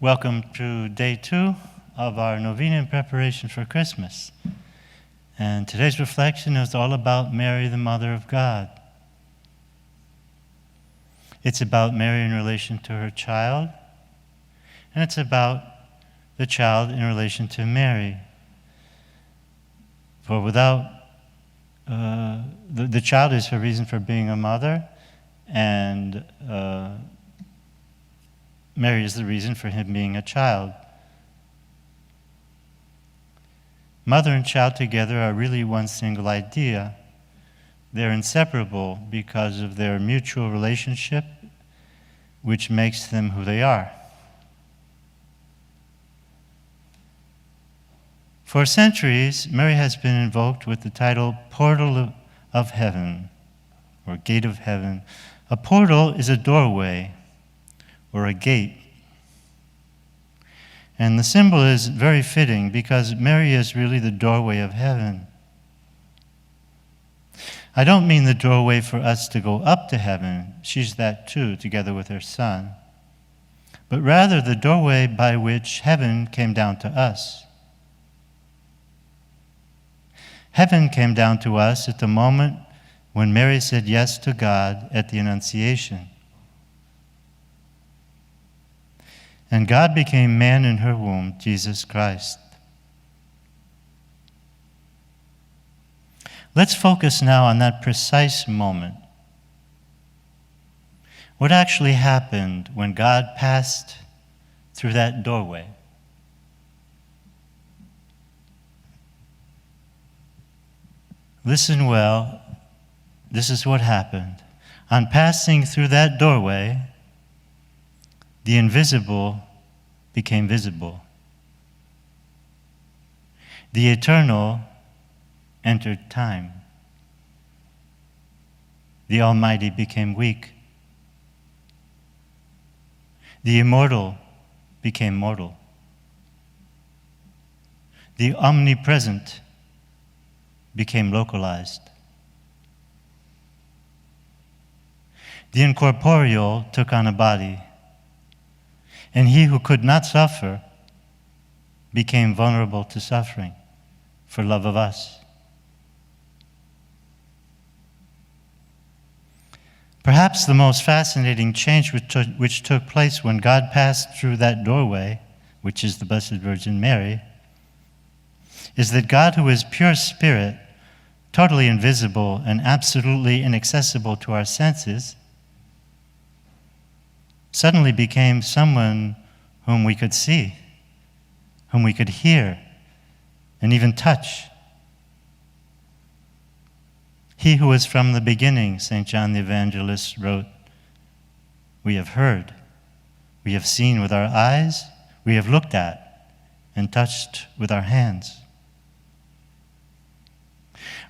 Welcome to day 2 of our novena in preparation for Christmas. And today's reflection is all about Mary, the Mother of God. It's about Mary in relation to her child, and it's about the child in relation to Mary. For without, the child is her reason for being a mother, and Mary is the reason for him being a child. Mother and child together are really one single idea. They're inseparable because of their mutual relationship, which makes them who they are. For centuries, Mary has been invoked with the title Portal of Heaven, or Gate of Heaven. A portal is a doorway, or a gate. And the symbol is very fitting because Mary is really the doorway of heaven. I don't mean the doorway for us to go up to heaven. She's that too, together with her Son. But rather the doorway by which heaven came down to us. Heaven came down to us at the moment when Mary said yes to God at the Annunciation. And God became man in her womb, Jesus Christ. Let's focus now on that precise moment. What actually happened when God passed through that doorway? Listen well, this is what happened. On passing through that doorway, the invisible became visible. The eternal entered time. The Almighty became weak. The immortal became mortal. The omnipresent became localized. The incorporeal took on a body. And he who could not suffer became vulnerable to suffering for love of us. Perhaps the most fascinating change which took place when God passed through that doorway, which is the Blessed Virgin Mary, is that God, who is pure spirit, totally invisible and absolutely inaccessible to our senses, suddenly became someone whom we could see, whom we could hear, and even touch. He who was from the beginning, St. John the Evangelist wrote, we have heard, we have seen with our eyes, we have looked at and touched with our hands.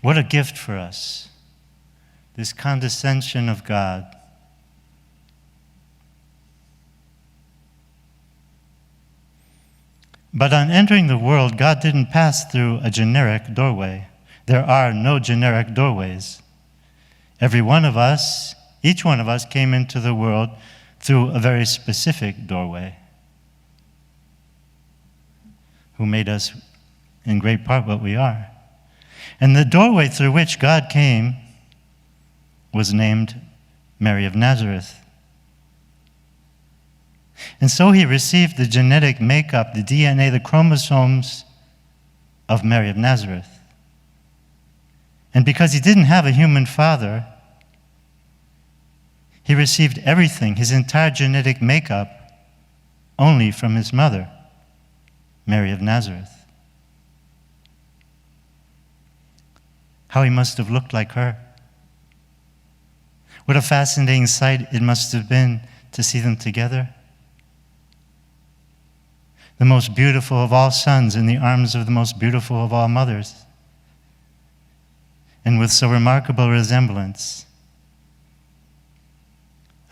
What a gift for us, this condescension of God. But on entering the world, God didn't pass through a generic doorway. There are no generic doorways. Every one of us, each one of us came into the world through a very specific doorway, who made us in great part what we are. And the doorway through which God came was named Mary of Nazareth. And so he received the genetic makeup, the DNA, the chromosomes of Mary of Nazareth. And because he didn't have a human father, he received everything, his entire genetic makeup, only from his mother, Mary of Nazareth. How he must have looked like her. What a fascinating sight it must have been to see them together. The most beautiful of all sons in the arms of the most beautiful of all mothers. And with so remarkable a resemblance.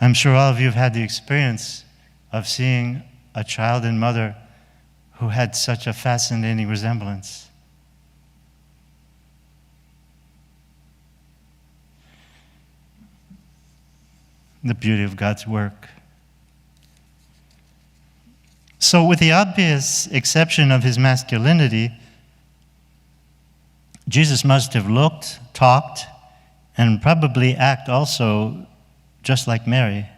I'm sure all of you have had the experience of seeing a child and mother who had such a fascinating resemblance. The beauty of God's work. So with the obvious exception of his masculinity, Jesus must have looked, talked, and probably act also just like Mary.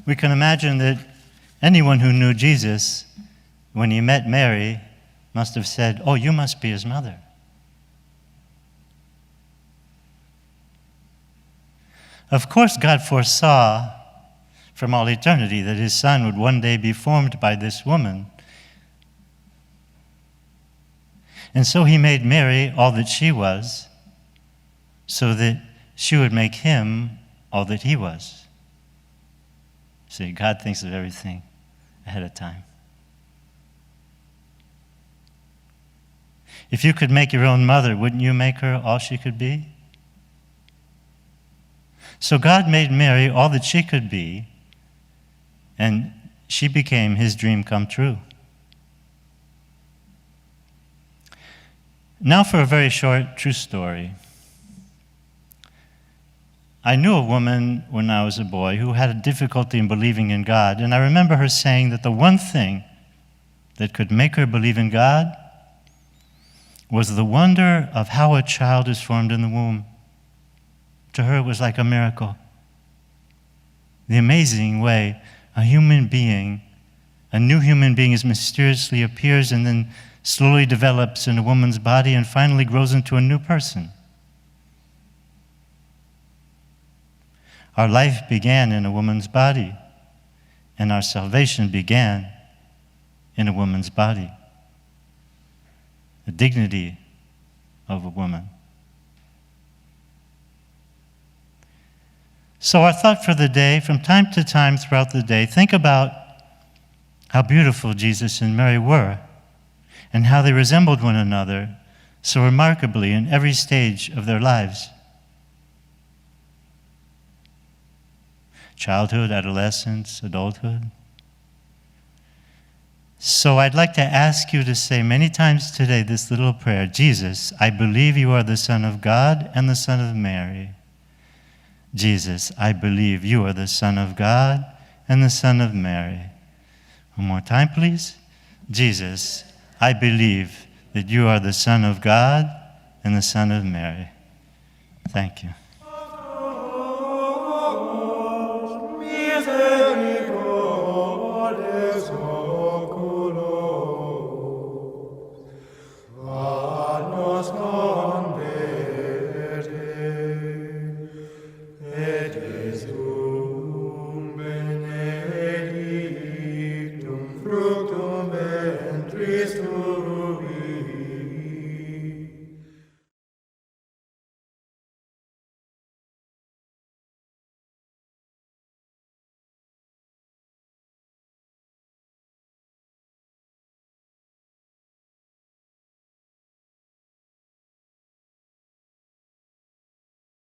We can imagine that anyone who knew Jesus, when he met Mary, must have said, "Oh, you must be his mother." Of course, God foresaw from all eternity that his son would one day be formed by this woman. And so he made Mary all that she was, so that she would make him all that he was. See, God thinks of everything ahead of time. If you could make your own mother, wouldn't you make her all she could be? So God made Mary all that she could be, and she became his dream come true. Now for a very short true story. I knew a woman when I was a boy who had a difficulty in believing in God, and I remember her saying that the one thing that could make her believe in God was the wonder of how a child is formed in the womb. To her, it was like a miracle. The amazing way a human being, a new human being, mysteriously appears and then slowly develops in a woman's body and finally grows into a new person. Our life began in a woman's body, and our salvation began in a woman's body. The dignity of a woman. So our thought for the day, from time to time throughout the day, think about how beautiful Jesus and Mary were and how they resembled one another so remarkably in every stage of their lives. Childhood, adolescence, adulthood. So I'd like to ask you to say many times today this little prayer: Jesus, I believe you are the Son of God and the Son of Mary. Jesus, I believe you are the Son of God and the Son of Mary. One more time, please. Jesus, I believe that you are the Son of God and the Son of Mary. Thank you. Fructum ventris tuum,